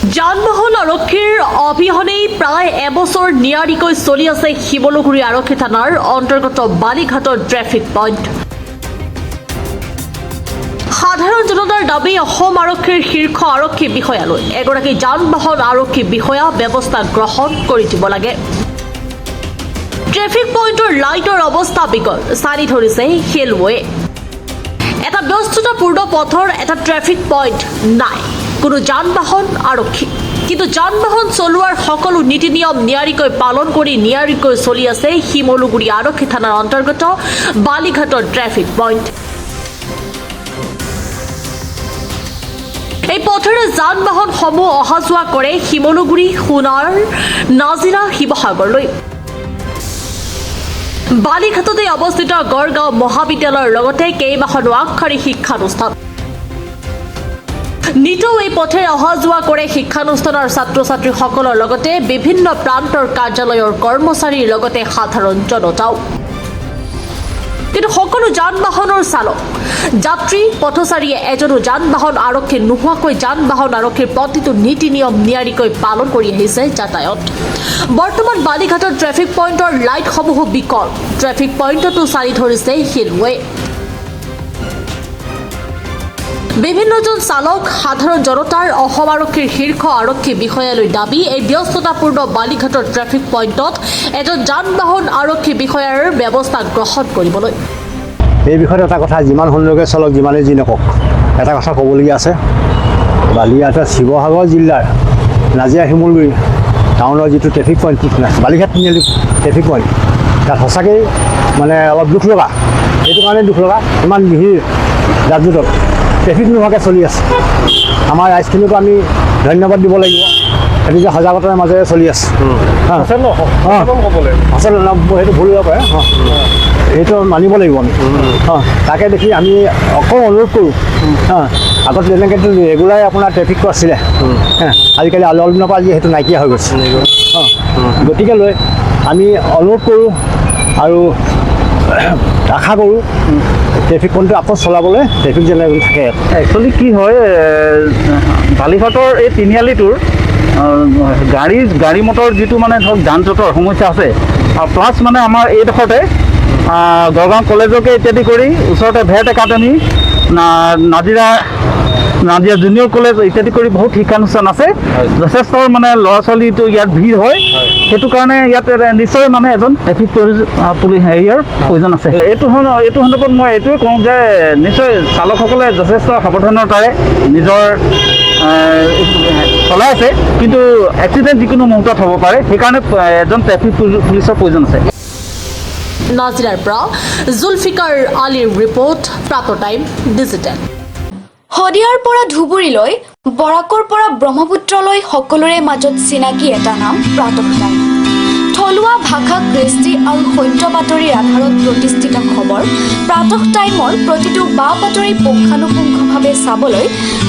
যান-বাহন আৰক্ষীৰ অবিহনেই প্ৰায় এবছৰ নিয়াৰিকৈ চলি আছে শিমলুগুৰি আৰক্ষী থানাৰ অন্তৰ্গত বালিঘাটৰ ট্ৰেফিক পইণ্ট। সাধাৰণ জনতাৰ দাবী অসম আৰক্ষীৰ শীৰ্ষ আৰক্ষী বিষয়ালৈ এগৰাকী যান-বাহন আৰক্ষী বিষয়া ব্যৱস্থা গ্ৰহণ কৰি দিব লাগে। ট্ৰেফিক পইণ্টৰ লাইটৰ অৱস্থা বিকল, চানি ধৰিছে ৰেলৱে। এটা ব্যস্ততাপূৰ্ণ পথৰ এটা ট্ৰেফিক পইণ্ট নাই, কোনো যান-বাহন আৰক্ষী। কিন্তু যান-বাহন চলোৱাৰ সকলো নীতি নিয়ম নিয়াৰিকৈ পালন কৰি নিয়াৰিকৈ চলি আছে শিমলুগুৰি আৰক্ষী থানাৰ অন্তৰ্গত বালিঘাটৰ ট্ৰেফিক পইণ্ট। এই পথেৰে যান-বাহনসমূহ অহা যোৱা কৰে শিমলুগুৰি, সোণাৰ, নাজিৰা, শিৱসাগৰলৈ। বালিঘাটতে অৱস্থিত গড়গাঁও মহাবিদ্যালয়ৰ লগতে কেইবাখনো আগশাৰী শিক্ষানুষ্ঠান। নিতৌ এই পথেৰে অহা যোৱা কৰে শিক্ষানুষ্ঠানৰ ছাত্ৰ-ছাত্ৰীসকলৰ লগতে বিভিন্ন প্ৰান্তৰ কাৰ্যালয়ৰ কৰ্মচাৰীৰ লগতে সাধাৰণ জনতাও। কিন্তু সকলো যান-বাহনৰ চালক, যাত্ৰী, পথচাৰীয়ে এজনো যান-বাহন আৰক্ষী নোহোৱাকৈ যান-বাহন আৰক্ষীৰ প্ৰতিটো নীতি নিয়ম নিয়াৰিকৈ পালন কৰি আহিছে যাতায়াত। বৰ্তমান বালিঘাটৰ ট্ৰেফিক পইণ্টৰ লাইটসমূহ বিকল, ট্ৰেফিক পইণ্টতো চাৰি ধৰিছে ৰেলৱে। বিভিন্নজন চালক, সাধাৰণ জনতাৰ অসম আৰক্ষীৰ শীৰ্ষ আৰক্ষী বিষয়ালৈ দাবী এই ব্যস্ততাপূৰ্ণ বালিঘাটৰ ট্ৰেফিক পইণ্টত এজন যান-বাহন আৰক্ষী বিষয়াৰ ব্যৱস্থা গ্ৰহণ কৰিবলৈ। এই বিষয়ত এটা কথা, যিমান সুন্দৰকৈ চলক, যিমানেই যি নকওক, এটা কথা ক'বলগীয়া আছে। বালিঘাটৰ শিৱসাগৰ জিলাৰ নাজিৰা শিমলুগুৰি টাউনৰ যিটো ট্ৰেফিক পইণ্ট, বালিঘাট তিনিআলি ট্ৰেফিক পইণ্ট, তাত সঁচাকৈ মানে অলপ দুখ লগা। এইটো কাৰণে দুখ লগা, ইমান ভিৰ যাত-জোঁটত ট্ৰেফিক নোহোৱাকৈ চলি আছে। আমাৰ ৰাইজখিনিকো আমি ধন্যবাদ দিব লাগিব, সেইটো যে সজাগতাৰ মাজেৰে চলি আছে। সেইটো ভুল হ'ব পাৰে, সেইটো মানিব লাগিব আমি। তাকে দেখি আমি অকল অনুৰোধ কৰোঁ, আগত যেনেকৈ ৰেগুলাৰ আপোনাৰ ট্ৰেফিকটো আছিলে, আজিকালি অলপ দিনৰ পৰা আজি সেইটো নাইকিয়া হৈ গৈছে। গতিকে লৈ আমি অনুৰোধ কৰোঁ আৰু আশা কৰোঁ ট্ৰেফিক পইণ্টটো আকৌ চলাবলৈ ট্ৰেফিক যেনে থাকে। একচুৱেলি কি হয়, বালিঘাটৰ এই তিনিআলিটোৰ গাড়ী মটৰ যিটো মানে ধৰক যান জঁটৰ সমস্যা আছে, আৰু প্লাছ মানে আমাৰ এইডোখৰতে গড়গাঁও কলেজকে ইত্যাদি কৰি ওচৰতে ভেট একাডেমি, নাজিৰা জুনিয়ৰ কলেজ ইত্যাদি কৰি বহুত শিক্ষানুষ্ঠান আছে। যথেষ্ট মানে ল'ৰা ছোৱালীটো ইয়াত ভিৰ হয়, সেইটো কাৰণে ইয়াত নিশ্চয় মানে এজন ট্ৰেফিক হেৰিয়ৰ প্ৰয়োজন আছে। এইটো সন্দৰ্ভত মই এইটোৱে কওঁ যে নিশ্চয় চালকসকলে যথেষ্ট সাৱধানতাৰে নিজৰ চলাই আছে, কিন্তু এক্সিডেণ্ট যিকোনো মুহূৰ্তত হ'ব পাৰে, সেইকাৰণে এজন ট্ৰেফিক পুলিচৰ প্ৰয়োজন আছে। নাজিৰাৰ পৰা জুলফিকাৰ আলীৰ ৰিপৰ্ট, প্ৰাতঃ টাইম ডিজিটেল। শদিয়াৰ পৰা ধুবুৰীলৈ, বৰাকৰ পৰা ব্ৰহ্মপুত্ৰলৈ সকলোৰে মাজত চিনাকি এটা নাম প্ৰাতঃ টাইম। থলুৱা ভাষা, কৃষ্টি আৰু সত্য বাতৰিৰ আধাৰত প্ৰতিষ্ঠিত খবৰ প্ৰাতঃ টাইমৰ প্ৰতিটো বা বাতৰি পুংখানুপুংখভাৱে চাবলৈ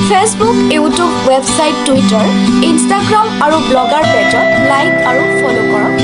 Facebook, YouTube, website, Twitter, Instagram আৰু ব্লগাৰ পেজত লাইক আৰু ফ'ল' কৰক।